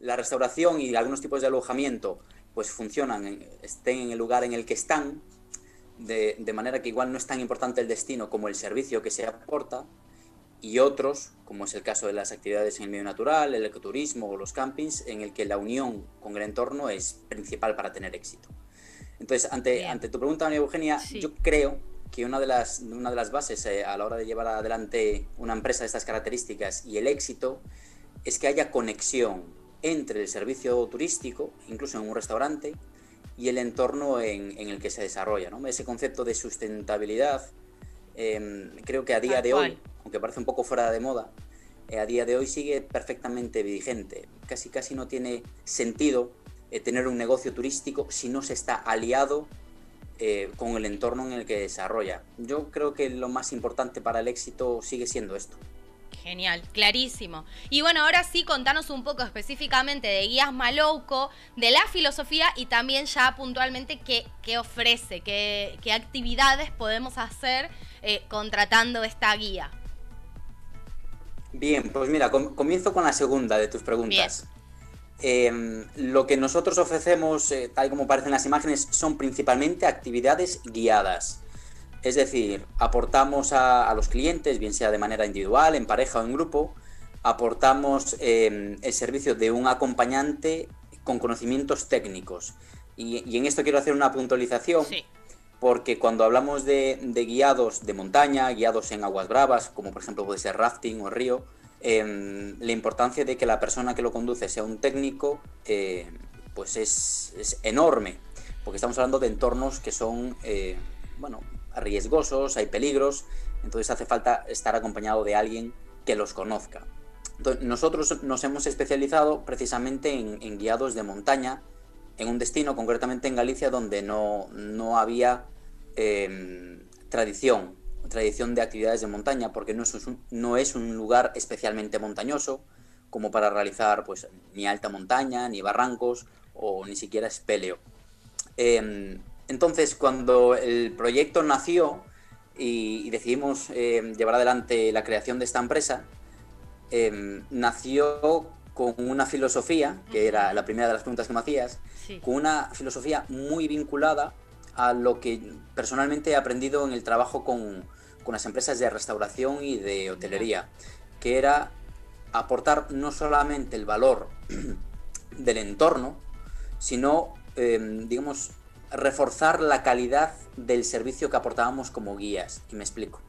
la restauración y algunos tipos de alojamiento pues funcionan, estén en el lugar en el que están, de manera que igual no es tan importante el destino como el servicio que se aporta, y otros, como es el caso de las actividades en el medio natural, el ecoturismo o los campings, en el que la unión con el entorno es principal para tener éxito. Entonces, Bien, ante tu pregunta, María Eugenia, sí. yo creo que una de las bases a la hora de llevar adelante una empresa de estas características y el éxito es que haya conexión entre el servicio turístico, incluso en un restaurante, y el entorno en el que se desarrolla, ¿no? Ese concepto de sustentabilidad, creo que a día Tal de hoy, cual. aunque parece un poco fuera de moda, a día de hoy sigue perfectamente vigente. Casi no tiene sentido tener un negocio turístico si no se está aliado con el entorno en el que desarrolla. Yo creo que lo más importante para el éxito sigue siendo esto. Genial, clarísimo. Y bueno, ahora sí, contanos un poco específicamente de Guías Malouco, de la filosofía y también ya puntualmente qué ofrece, qué actividades podemos hacer contratando esta guía. Bien, pues mira, comienzo con la segunda de tus Bien. preguntas. Lo que nosotros ofrecemos, tal como aparecen las imágenes, son principalmente actividades guiadas. Es decir, aportamos a los clientes, bien sea de manera individual, en pareja o en grupo, aportamos el servicio de un acompañante con conocimientos técnicos. Y en esto quiero hacer una puntualización, Sí. porque cuando hablamos de guiados de montaña, guiados en aguas bravas, como por ejemplo puede ser rafting o río, la importancia de que la persona que lo conduce sea un técnico, pues es enorme, porque estamos hablando de entornos que son, bueno, riesgosos, hay peligros, entonces hace falta estar acompañado de alguien que los conozca. Entonces, nosotros nos hemos especializado precisamente en guiados de montaña, en un destino, concretamente en Galicia, donde no había tradición, tradición de actividades de montaña, porque no es un lugar especialmente montañoso, como para realizar pues ni alta montaña, ni barrancos, o ni siquiera espeleo. Entonces, cuando el proyecto nació y decidimos llevar adelante la creación de esta empresa, nació con una filosofía, que era Ujú. la primera de las preguntas que me hacías, Sí. con una filosofía muy vinculada a lo que personalmente he aprendido en el trabajo con las empresas de restauración y de Mira. hotelería, que era aportar no solamente el valor del entorno, sino, digamos, reforzar la calidad del servicio que aportábamos como guías. Y me explico.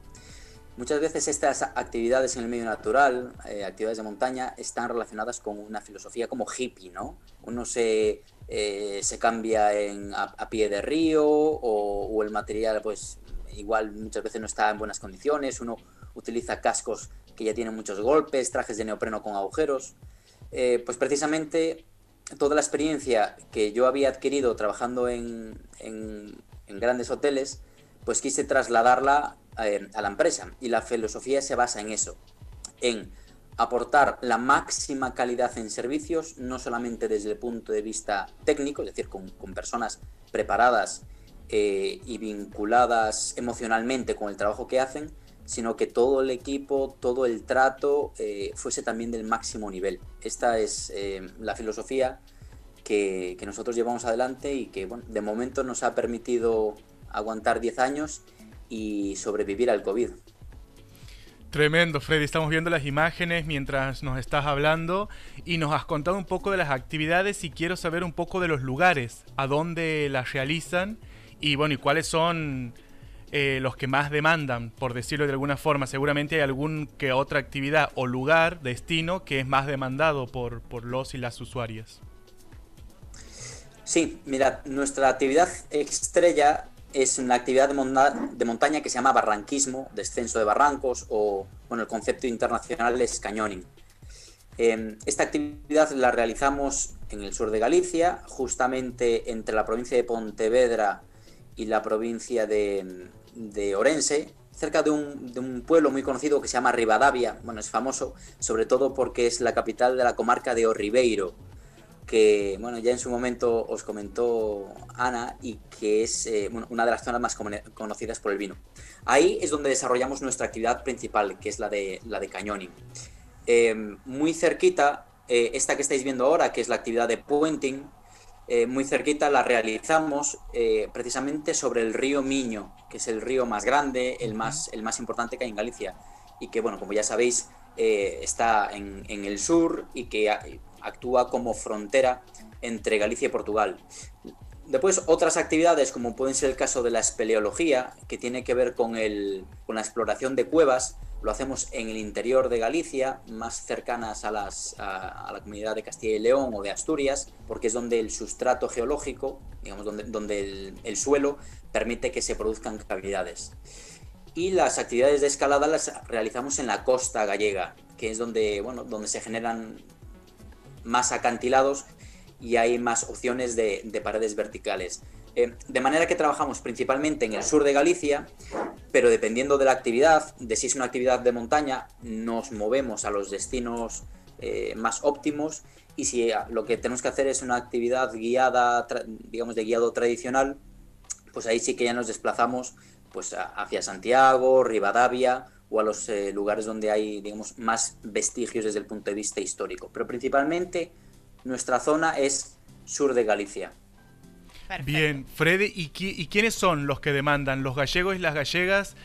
Muchas veces estas actividades en el medio natural, actividades de montaña, están relacionadas con una filosofía como hippie, ¿no? Uno se cambia a pie de río o el material, pues igual muchas veces no está en buenas condiciones, uno utiliza cascos que ya tienen muchos golpes, trajes de neopreno con agujeros. Pues precisamente toda la experiencia que yo había adquirido trabajando en grandes hoteles, pues quise trasladarla a la empresa. Y la filosofía se basa en eso, en aportar la máxima calidad en servicios, no solamente desde el punto de vista técnico, es decir, con personas preparadas y vinculadas emocionalmente con el trabajo que hacen, sino que todo el equipo, todo el trato fuese también del máximo nivel. Esta es la filosofía que nosotros llevamos adelante y que, bueno, de momento nos ha permitido aguantar 10 años y sobrevivir al COVID. Tremendo, Freddy. Estamos viendo las imágenes mientras nos estás hablando y nos has contado un poco de las actividades y quiero saber un poco de los lugares, a dónde las realizan y bueno, y cuáles son los que más demandan, por decirlo de alguna forma. Seguramente hay algún que otra actividad o lugar, destino, que es más demandado por los y las usuarias. Sí, mira, nuestra actividad estrella es una actividad de montaña que se llama barranquismo, descenso de barrancos o, bueno, el concepto internacional es cañoning. Esta actividad la realizamos en el sur de Galicia, justamente entre la provincia de Pontevedra y la provincia de Orense, cerca de un pueblo muy conocido que se llama Ribadavia. Bueno, es famoso sobre todo porque es la capital de la comarca de Orribeiro, que, bueno, ya en su momento os comentó Ana y que es bueno, una de las zonas más conocidas por el vino. Ahí es donde desarrollamos nuestra actividad principal, que es la de cañoning. Muy cerquita, esta que estáis viendo ahora, que es la actividad de puenting, muy cerquita la realizamos precisamente sobre el río Miño, que es el río más grande, el más importante que hay en Galicia, y que, bueno, como ya sabéis, está en el sur y que actúa como frontera entre Galicia y Portugal. Después, otras actividades, como pueden ser el caso de la espeleología, que tiene que ver con la exploración de cuevas, lo hacemos en el interior de Galicia, más cercanas a la comunidad de Castilla y León o de Asturias, porque es donde el sustrato geológico, digamos, donde el suelo permite que se produzcan cavidades. Y las actividades de escalada las realizamos en la costa gallega, que es donde se generan más acantilados y hay más opciones de paredes verticales. De manera que trabajamos principalmente en el sur de Galicia, pero dependiendo de la actividad, de si es una actividad de montaña, nos movemos a los destinos más óptimos, y si lo que tenemos que hacer es una actividad guiada, digamos de guiado tradicional, pues ahí sí que ya nos desplazamos pues hacia Santiago, Ribadavia o a los lugares donde hay, digamos, más vestigios desde el punto de vista histórico. Pero principalmente nuestra zona es sur de Galicia. Perfecto. Bien, Freddy, ¿y quiénes son los que demandan? ¿Los gallegos y las gallegas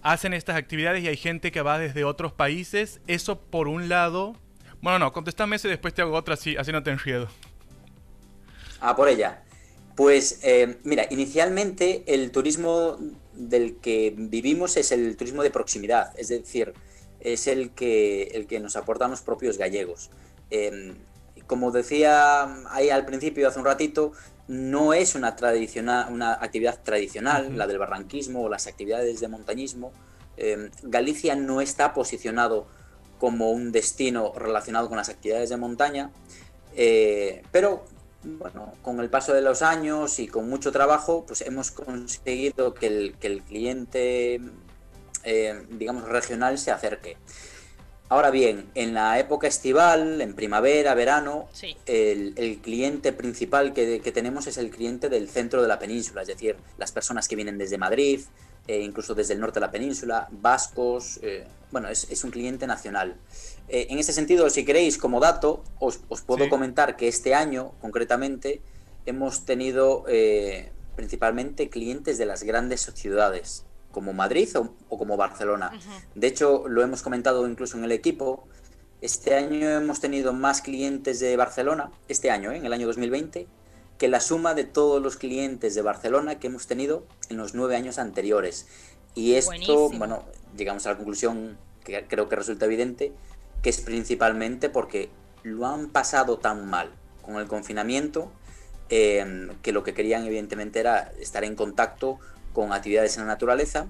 hacen estas actividades y hay gente que va desde otros países? Eso por un lado. Bueno, no, contéstame eso y después te hago otra, así no te enredo. Por ella. Pues mira, inicialmente el turismo del que vivimos es el turismo de proximidad, es decir, es el que nos aportan los propios gallegos. Como decía ahí al principio, hace un ratito, no es una actividad tradicional, la del barranquismo o las actividades de montañismo. Galicia no está posicionado como un destino relacionado con las actividades de montaña, pero bueno, con el paso de los años y con mucho trabajo, pues hemos conseguido que el cliente, digamos, regional se acerque. Ahora bien, en la época estival, en primavera, verano, sí, el cliente principal que tenemos es el cliente del centro de la península, es decir, las personas que vienen desde Madrid, incluso desde el norte de la península, vascos, bueno, es un cliente nacional. En ese sentido, si queréis, como dato, os puedo comentar que este año, concretamente, hemos tenido principalmente clientes de las grandes ciudades, como Madrid o como Barcelona. De hecho, lo hemos comentado incluso en el equipo. Este año hemos tenido más clientes de Barcelona, este año, en el año 2020, que la suma de todos los clientes de Barcelona que hemos tenido en los 9 años anteriores. Y esto, buenísimo. Bueno, llegamos a la conclusión que creo que resulta evidente, que es principalmente porque lo han pasado tan mal con el confinamiento, que lo que querían evidentemente era estar en contacto con actividades en la naturaleza,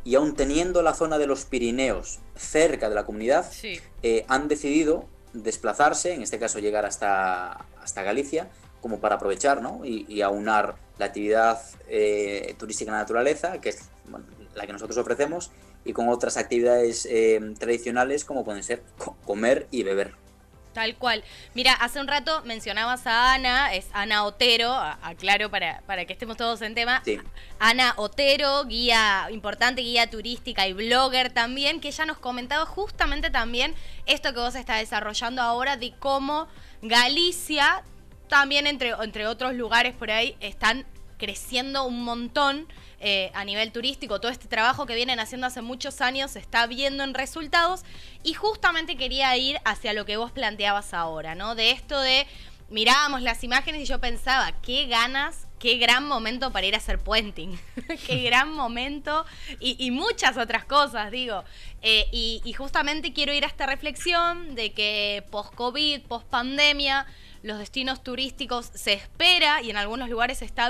y aún teniendo la zona de los Pirineos cerca de la comunidad, sí, han decidido desplazarse, en este caso llegar hasta Galicia, como para aprovechar, ¿no? y aunar la actividad turística en la naturaleza, que es, bueno, la que nosotros ofrecemos, y con otras actividades tradicionales como pueden ser comer y beber. Tal cual. Mira, hace un rato mencionabas a Ana, es Ana Otero, aclaro para que estemos todos en tema. Sí. Ana Otero, importante guía turística y blogger también, que ella nos comentaba justamente también esto que vos estás desarrollando ahora, de cómo Galicia, también entre otros lugares por ahí, están creciendo un montón a nivel turístico. Todo este trabajo que vienen haciendo hace muchos años se está viendo en resultados, y justamente quería ir hacia lo que vos planteabas ahora, ¿no? De esto de, mirábamos las imágenes y yo pensaba, qué ganas, qué gran momento para ir a hacer puenting, qué gran momento, y muchas otras cosas, digo. Y justamente quiero ir a esta reflexión de que post-COVID, post-pandemia, los destinos turísticos se espera, y en algunos lugares se está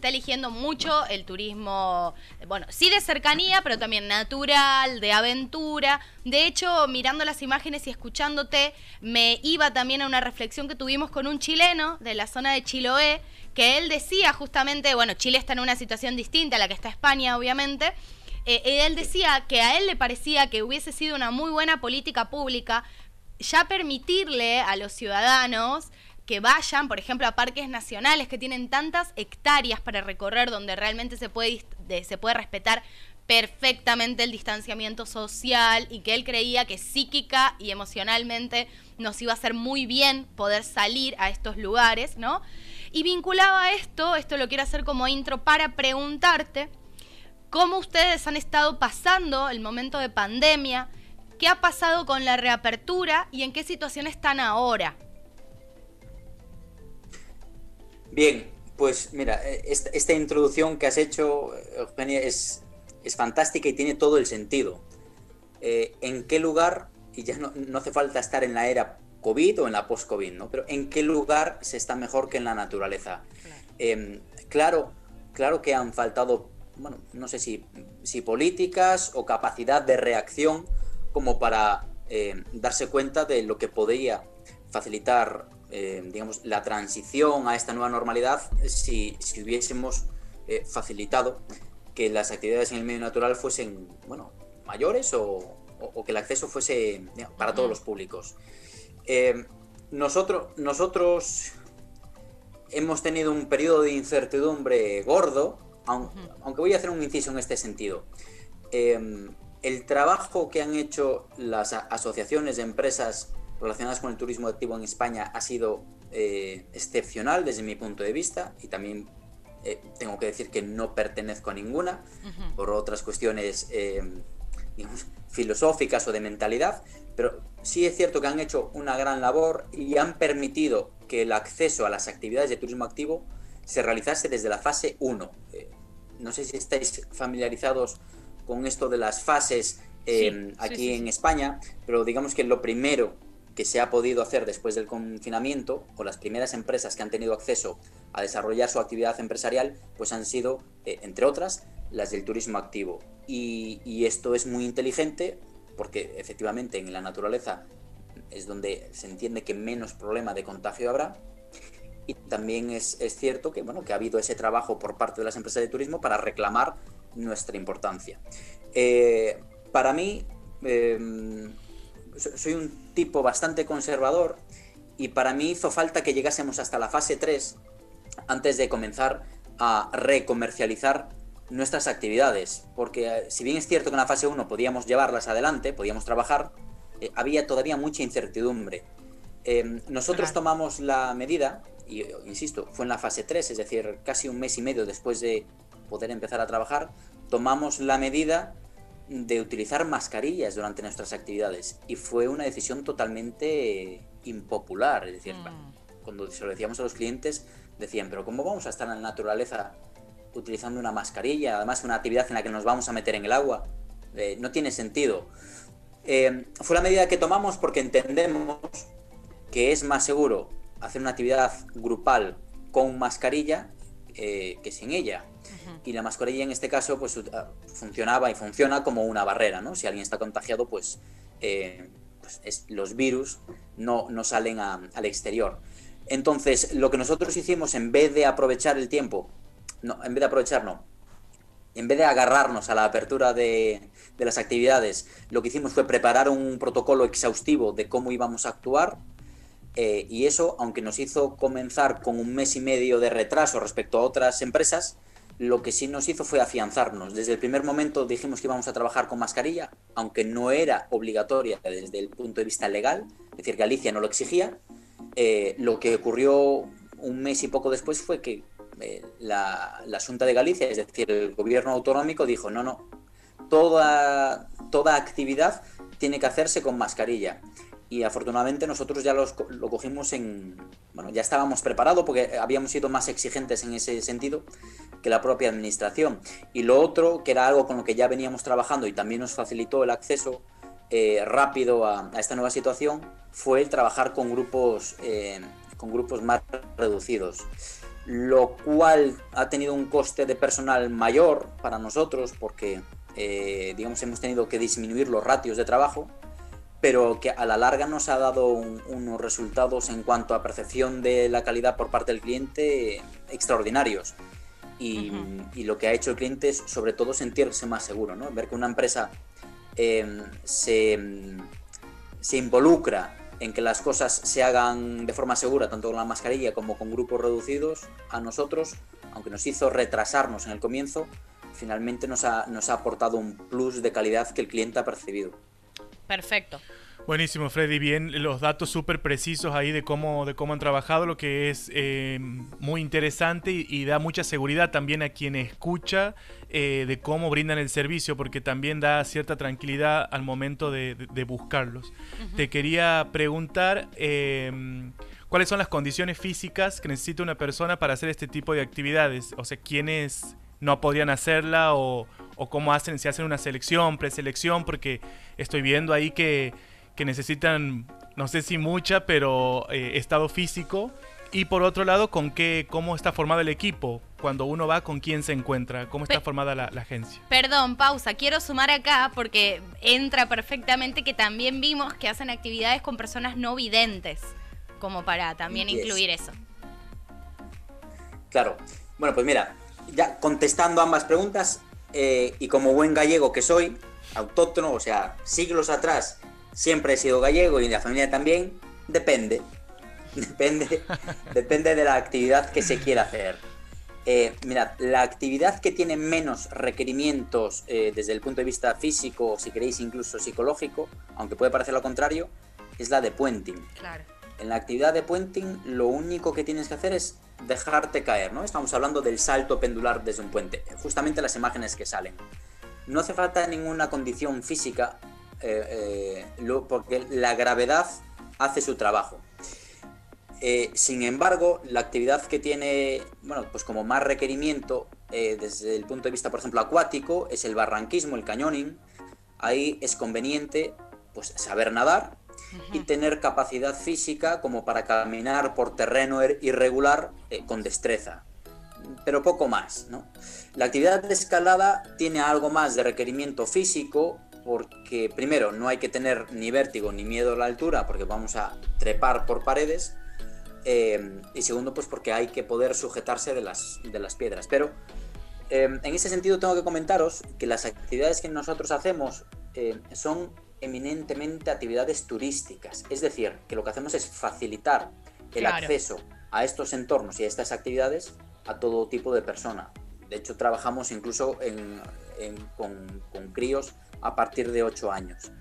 eligiendo mucho el turismo, bueno, sí de cercanía, pero también natural, de aventura. De hecho, mirando las imágenes y escuchándote, me iba también a una reflexión que tuvimos con un chileno de la zona de Chiloé, que él decía justamente, bueno, Chile está en una situación distinta a la que está España, obviamente. Él decía que a él le parecía que hubiese sido una muy buena política pública ya permitirle a los ciudadanos que vayan, por ejemplo, a parques nacionales que tienen tantas hectáreas para recorrer, donde realmente se puede respetar perfectamente el distanciamiento social y que él creía que psíquica y emocionalmente nos iba a hacer muy bien poder salir a estos lugares, ¿no? Y vinculado a esto lo quiero hacer como intro para preguntarte cómo ustedes han estado pasando el momento de pandemia, qué ha pasado con la reapertura y en qué situación están ahora. Bien, pues mira, esta introducción que has hecho, Eugenia, es fantástica y tiene todo el sentido. ¿En qué lugar, y ya no hace falta estar en la era COVID o en la post-COVID, ¿no? Pero ¿en qué lugar se está mejor que en la naturaleza? Claro que han faltado, bueno, no sé si políticas o capacidad de reacción como para darse cuenta de lo que podría facilitar, digamos, la transición a esta nueva normalidad si hubiésemos facilitado que las actividades en el medio natural fuesen, bueno, mayores o que el acceso fuese, digamos, para todos los públicos. Nosotros hemos tenido un periodo de incertidumbre gordo, aunque voy a hacer un inciso en este sentido. El trabajo que han hecho las asociaciones de empresas relacionadas con el turismo activo en España ha sido excepcional desde mi punto de vista, y también tengo que decir que no pertenezco a ninguna por otras cuestiones digamos, filosóficas o de mentalidad, pero sí es cierto que han hecho una gran labor y han permitido que el acceso a las actividades de turismo activo se realizase desde la fase 1. No sé si estáis familiarizados con esto de las fases aquí en España, pero digamos que lo primero que se ha podido hacer después del confinamiento, o las primeras empresas que han tenido acceso a desarrollar su actividad empresarial, pues han sido, entre otras, las del turismo activo. Y esto es muy inteligente porque efectivamente en la naturaleza es donde se entiende que menos problema de contagio habrá, y también es cierto que, bueno, que ha habido ese trabajo por parte de las empresas de turismo para reclamar nuestra importancia. Para mí, soy un tipo bastante conservador, y para mí hizo falta que llegásemos hasta la fase 3 antes de comenzar a recomercializar nuestras actividades, porque si bien es cierto que en la fase 1 podíamos llevarlas adelante, podíamos trabajar, había todavía mucha incertidumbre. Nosotros tomamos la medida, y insisto, fue en la fase 3, es decir, casi un mes y medio después de poder empezar a trabajar, tomamos la medida de utilizar mascarillas durante nuestras actividades, y fue una decisión totalmente impopular. Es decir, cuando se lo decíamos a los clientes, decían, pero ¿cómo vamos a estar en la naturaleza utilizando una mascarilla? Además, una actividad en la que nos vamos a meter en el agua, no tiene sentido. Fue la medida que tomamos porque entendemos que es más seguro hacer una actividad grupal con mascarilla que sin ella. Y la mascarilla en este caso pues funcionaba y funciona como una barrera, ¿no? Si alguien está contagiado, pues los virus no salen al exterior. Entonces, lo que nosotros hicimos, en vez de aprovechar el tiempo, en vez de agarrarnos a la apertura de las actividades, lo que hicimos fue preparar un protocolo exhaustivo de cómo íbamos a actuar, y eso, aunque nos hizo comenzar con un mes y medio de retraso respecto a otras empresas, lo que sí nos hizo fue afianzarnos. Desde el primer momento dijimos que íbamos a trabajar con mascarilla, aunque no era obligatoria desde el punto de vista legal, es decir, Galicia no lo exigía. Lo que ocurrió un mes y poco después fue que la Xunta de Galicia, es decir, el gobierno autonómico, dijo no, toda actividad tiene que hacerse con mascarilla. Y afortunadamente nosotros ya lo cogimos ya estábamos preparados porque habíamos sido más exigentes en ese sentido que la propia administración. Y lo otro, que era algo con lo que ya veníamos trabajando y también nos facilitó el acceso rápido a esta nueva situación, fue el trabajar con grupos más reducidos, lo cual ha tenido un coste de personal mayor para nosotros porque digamos, hemos tenido que disminuir los ratios de trabajo, pero que a la larga nos ha dado unos resultados en cuanto a percepción de la calidad por parte del cliente extraordinarios. Y lo que ha hecho el cliente es sobre todo sentirse más seguro, ¿no? Ver que una empresa se involucra en que las cosas se hagan de forma segura, tanto con la mascarilla como con grupos reducidos, a nosotros, aunque nos hizo retrasarnos en el comienzo, finalmente nos ha aportado un plus de calidad que el cliente ha percibido. Perfecto. Buenísimo, Freddy. Bien, los datos súper precisos ahí de cómo han trabajado, lo que es muy interesante y da mucha seguridad también a quien escucha de cómo brindan el servicio, porque también da cierta tranquilidad al momento de buscarlos. Te quería preguntar cuáles son las condiciones físicas que necesita una persona para hacer este tipo de actividades. O sea, quiénes no podrían hacerla o cómo hacen, si hacen una selección, preselección, porque estoy viendo ahí que necesitan, no sé si mucha, pero estado físico. Y por otro lado, ¿cómo está formado el equipo? Cuando uno va, ¿con quién se encuentra? ¿Cómo está formada la agencia? Perdón, pausa. Quiero sumar acá porque entra perfectamente que también vimos que hacen actividades con personas no videntes, como para también incluir eso. Claro. Bueno, pues mira, ya contestando ambas preguntas, y como buen gallego que soy, autóctono, o sea, siglos atrás, siempre he sido gallego y la familia también, depende de la actividad que se quiera hacer. Mirad, la actividad que tiene menos requerimientos desde el punto de vista físico, o si queréis incluso psicológico, aunque puede parecer lo contrario, es la de puenting. Claro. En la actividad de puenting lo único que tienes que hacer es dejarte caer, ¿no? Estamos hablando del salto pendular desde un puente, justamente las imágenes que salen. No hace falta ninguna condición física, porque la gravedad hace su trabajo. Sin embargo, la actividad que tiene, bueno, pues como más requerimiento desde el punto de vista, por ejemplo, acuático, es el barranquismo, el cañoning. Ahí es conveniente pues saber nadar y tener capacidad física como para caminar por terreno irregular con destreza, pero poco más, ¿no? La actividad de escalada tiene algo más de requerimiento físico, porque primero no hay que tener ni vértigo ni miedo a la altura, porque vamos a trepar por paredes, y segundo, pues porque hay que poder sujetarse de las piedras. Pero en ese sentido tengo que comentaros que las actividades que nosotros hacemos son eminentemente actividades turísticas, es decir, que lo que hacemos es facilitar el acceso a estos entornos y a estas actividades a todo tipo de persona. De hecho, trabajamos incluso con críos a partir de 8 años.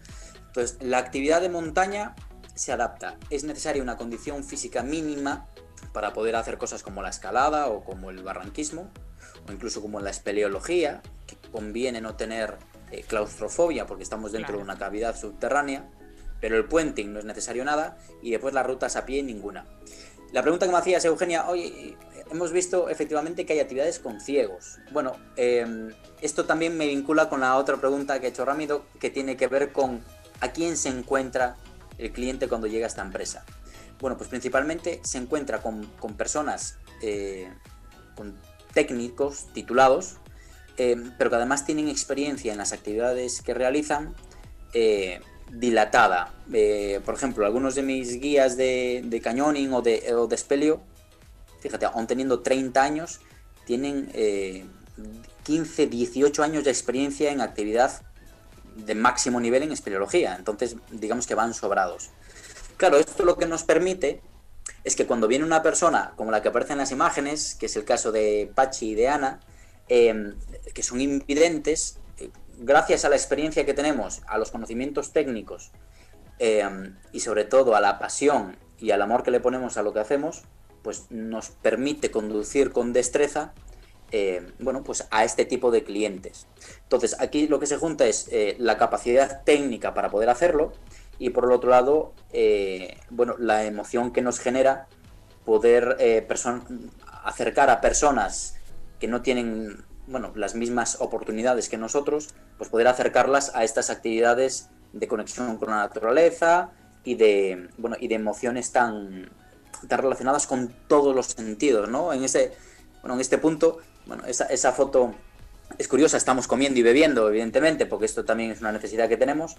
Entonces, la actividad de montaña se adapta. Es necesaria una condición física mínima para poder hacer cosas como la escalada o como el barranquismo, o incluso como la espeleología, que conviene no tener claustrofobia porque estamos dentro de una cavidad subterránea, pero el puenting no es necesario nada, y después las rutas a pie ninguna. La pregunta que me hacías, Eugenia, oye, hemos visto efectivamente que hay actividades con ciegos. Bueno, esto también me vincula con la otra pregunta que ha hecho Rámido, que tiene que ver con a quién se encuentra el cliente cuando llega a esta empresa. Bueno, pues principalmente se encuentra con personas, con técnicos titulados, pero que además tienen experiencia en las actividades que realizan dilatada. Por ejemplo, algunos de mis guías de cañoning o de espeleo, fíjate, aún teniendo 30 años, tienen 15, 18 años de experiencia en actividad de máximo nivel en espeleología. Entonces, digamos que van sobrados. Claro, esto lo que nos permite es que cuando viene una persona como la que aparece en las imágenes, que es el caso de Pachi y de Ana, que son invidentes, gracias a la experiencia que tenemos, a los conocimientos técnicos y sobre todo a la pasión y al amor que le ponemos a lo que hacemos, pues nos permite conducir con destreza bueno, pues a este tipo de clientes. Entonces, aquí lo que se junta es la capacidad técnica para poder hacerlo, y por el otro lado, bueno, la emoción que nos genera poder acercar a personas que no tienen, bueno, las mismas oportunidades que nosotros, pues poder acercarlas a estas actividades de conexión con la naturaleza y de, bueno, y de emociones tan relacionadas con todos los sentidos, ¿no? En este punto, bueno, esa foto es curiosa. Estamos comiendo y bebiendo, evidentemente, porque esto también es una necesidad que tenemos,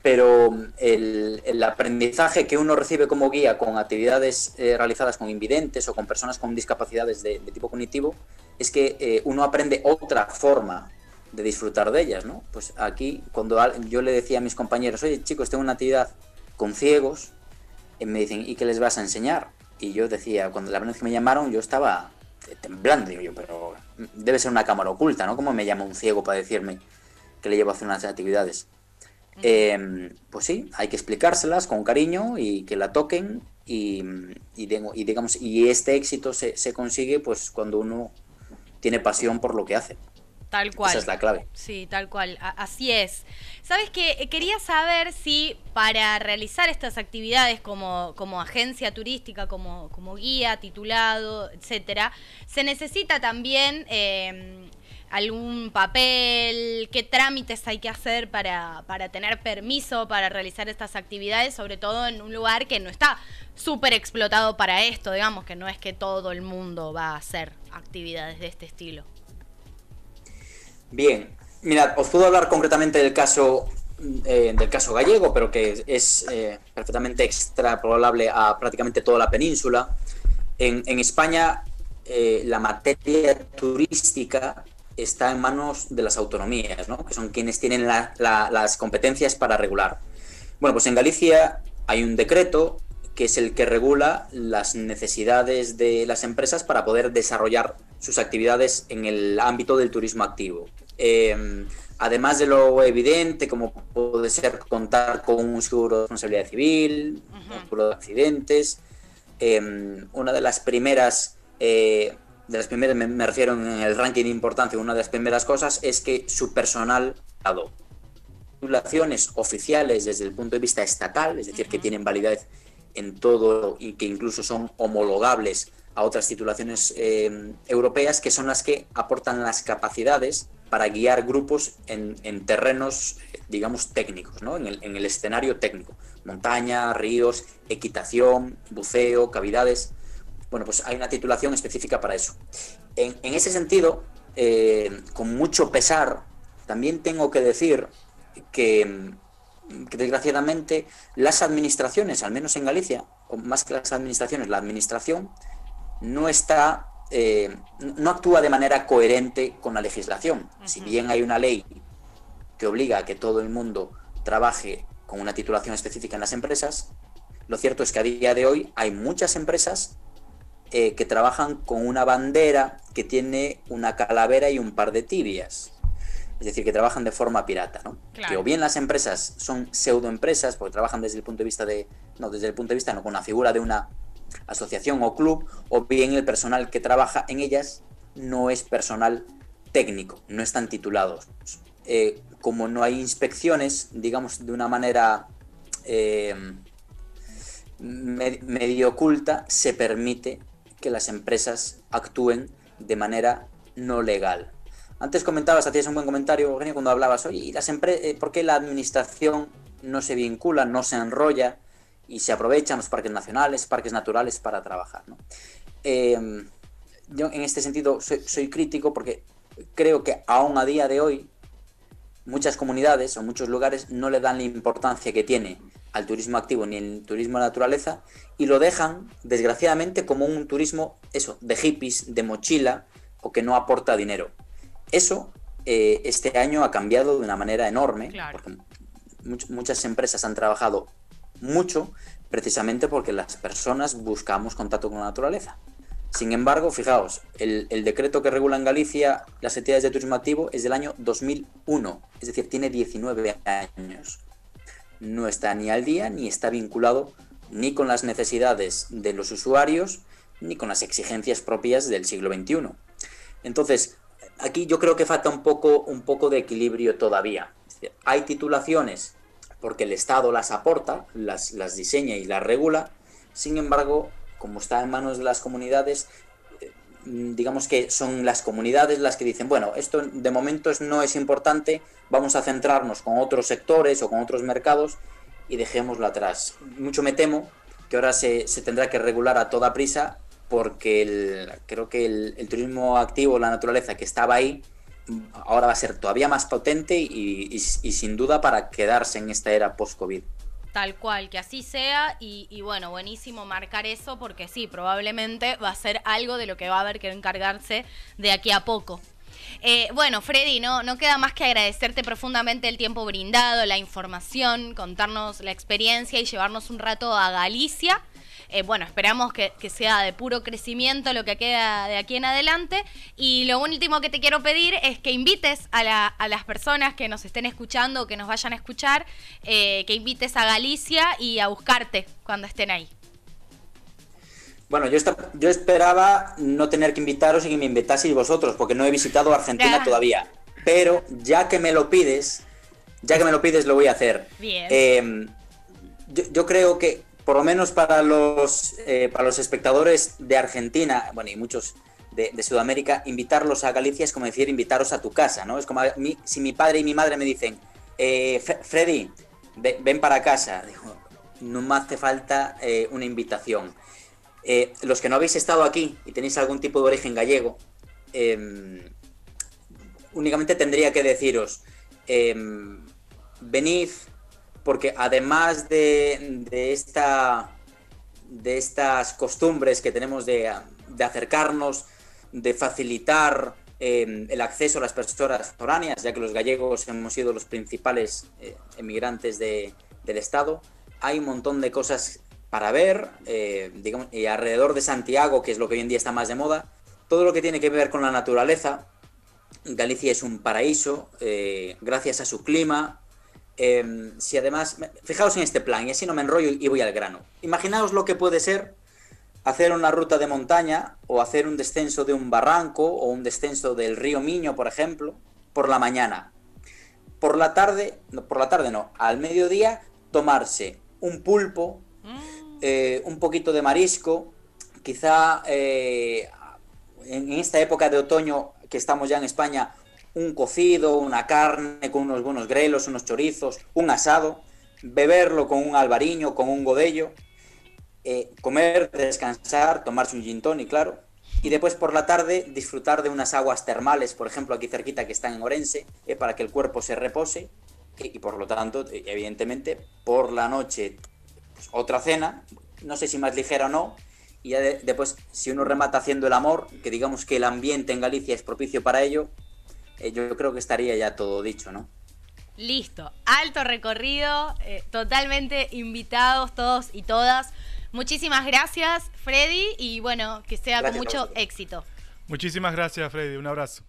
pero el aprendizaje que uno recibe como guía con actividades realizadas con invidentes o con personas con discapacidades de tipo cognitivo es que uno aprende otra forma de disfrutar de ellas, ¿no? Pues aquí, cuando yo le decía a mis compañeros, oye, chicos, tengo una actividad con ciegos, me dicen, ¿y qué les vas a enseñar? Y yo decía, cuando la primera vez que me llamaron, yo estaba temblando, digo yo, pero debe ser una cámara oculta, ¿no? ¿Cómo me llama un ciego para decirme que le llevo a hacer unas actividades? Pues sí, hay que explicárselas con cariño y que la toquen digamos, y este éxito se consigue pues cuando uno tiene pasión por lo que hace. Tal cual. Esa es la clave. Sí, tal cual. Así es. ¿Sabes qué? Quería saber si para realizar estas actividades como agencia turística, como guía, titulado, etcétera, se necesita también algún papel, qué trámites hay que hacer para tener permiso para realizar estas actividades, sobre todo en un lugar que no está súper explotado para esto, digamos, que no es que todo el mundo va a hacer actividades de este estilo. Bien, mirad, os puedo hablar concretamente del caso gallego, pero que es perfectamente extrapolable a prácticamente toda la península. En España, la materia turística está en manos de las autonomías, ¿no? Que son quienes tienen las competencias para regular. Bueno, pues en Galicia hay un decreto que es el que regula las necesidades de las empresas para poder desarrollar sus actividades en el ámbito del turismo activo. Además de lo evidente, como puede ser contar con un seguro de responsabilidad civil, un seguro de accidentes, una de las primeras, me refiero en el ranking de importancia, una de las primeras cosas es que su personal dado titulaciones oficiales desde el punto de vista estatal, es decir, que tienen validez en todo y que incluso son homologables a otras titulaciones europeas, que son las que aportan las capacidades para guiar grupos en terrenos, digamos, técnicos, ¿no? En el escenario técnico, montaña, ríos, equitación, buceo, cavidades. Bueno, pues hay una titulación específica para eso. En ese sentido, con mucho pesar, también tengo que decir que desgraciadamente las administraciones, al menos en Galicia, o más que las administraciones, la administración no actúa de manera coherente con la legislación. Si bien hay una ley que obliga a que todo el mundo trabaje con una titulación específica en las empresas, lo cierto es que a día de hoy hay muchas empresas que trabajan con una bandera que tiene una calavera y un par de tibias. Es decir, que trabajan de forma pirata, ¿no? Claro. Que o bien las empresas son pseudoempresas, porque trabajan desde el punto de vista no, con la figura de una asociación o club, o bien el personal que trabaja en ellas no es personal técnico, no están titulados. Como no hay inspecciones, digamos, de una manera medio oculta, se permite que las empresas actúen de manera no legal. Antes hacías un buen comentario, Eugenio, cuando hablabas, oye, ¿y por qué la administración no se vincula, no se enrolla y se aprovechan los parques nacionales, parques naturales para trabajar, ¿no? Yo en este sentido soy crítico porque creo que aún a día de hoy muchas comunidades o muchos lugares no le dan la importancia que tiene al turismo activo ni el turismo de naturaleza y lo dejan, desgraciadamente, como un turismo de hippies, de mochila o que no aporta dinero. Eso este año ha cambiado de una manera enorme, claro, porque muchas empresas han trabajado mucho precisamente porque las personas buscamos contacto con la naturaleza. Sin embargo, fijaos, el decreto que regula en Galicia las actividades de turismo activo es del año 2001, es decir, tiene 19 años. No está ni al día ni está vinculado ni con las necesidades de los usuarios ni con las exigencias propias del siglo XXI. Entonces, aquí yo creo que falta un poco de equilibrio todavía. Es decir, hay titulaciones porque el Estado las aporta, las diseña y las regula. Sin embargo, como está en manos de las comunidades, digamos que son las comunidades las que dicen, bueno, esto de momento no es importante, vamos a centrarnos con otros sectores o con otros mercados y dejémoslo atrás. Mucho me temo que ahora se tendrá que regular a toda prisa porque creo que el turismo activo, la naturaleza que estaba ahí, ahora va a ser todavía más potente y sin duda para quedarse en esta era post-COVID. Tal cual, que así sea y bueno, buenísimo marcar eso porque sí, probablemente va a ser algo de lo que va a haber que encargarse de aquí a poco. Bueno, Freddy, no queda más que agradecerte profundamente el tiempo brindado, la información, contarnos la experiencia y llevarnos un rato a Galicia. Bueno, esperamos que sea de puro crecimiento lo que queda de aquí en adelante. Y lo último que te quiero pedir es que invites a las personas que nos estén escuchando o que nos vayan a escuchar, que invites a Galicia y a buscarte cuando estén ahí. Bueno, yo esperaba no tener que invitaros y que me invitaseis vosotros, porque no he visitado Argentina todavía. Pero ya que me lo pides, lo voy a hacer. Bien. Yo creo que, por lo menos para los espectadores de Argentina, bueno, y muchos de Sudamérica, invitarlos a Galicia es como decir invitaros a tu casa, ¿no? Es como si mi padre y mi madre me dicen, Freddy, ven para casa. Digo, no me hace falta una invitación. Los que no habéis estado aquí y tenéis algún tipo de origen gallego, únicamente tendría que deciros, venid, porque además de estas costumbres que tenemos de acercarnos, de facilitar el acceso a las personas foráneas, ya que los gallegos hemos sido los principales emigrantes del Estado, hay un montón de cosas para ver, digamos, y alrededor de Santiago, que es lo que hoy en día está más de moda, todo lo que tiene que ver con la naturaleza. Galicia es un paraíso, gracias a su clima. Si además, fijaos en este plan, y así no me enrollo y voy al grano. Imaginaos lo que puede ser hacer una ruta de montaña o hacer un descenso de un barranco o un descenso del río Miño, por ejemplo, por la mañana. Por la tarde no, al mediodía tomarse un pulpo, un poquito de marisco, quizá en esta época de otoño que estamos ya en España, un cocido, una carne con unos buenos grelos, unos chorizos, un asado, beberlo con un albariño, con un godello, comer, descansar, tomarse un gin tonic, claro, y después por la tarde disfrutar de unas aguas termales, por ejemplo aquí cerquita que están en Orense, para que el cuerpo se repose y por lo tanto, evidentemente, por la noche pues, otra cena, no sé si más ligera o no, y ya después si uno remata haciendo el amor, que digamos que el ambiente en Galicia es propicio para ello, yo creo que estaría ya todo dicho, ¿no? Listo, alto recorrido, totalmente invitados todos y todas. Muchísimas gracias, Freddy, y bueno, que sea con mucho éxito. Muchísimas gracias, Freddy. Un abrazo.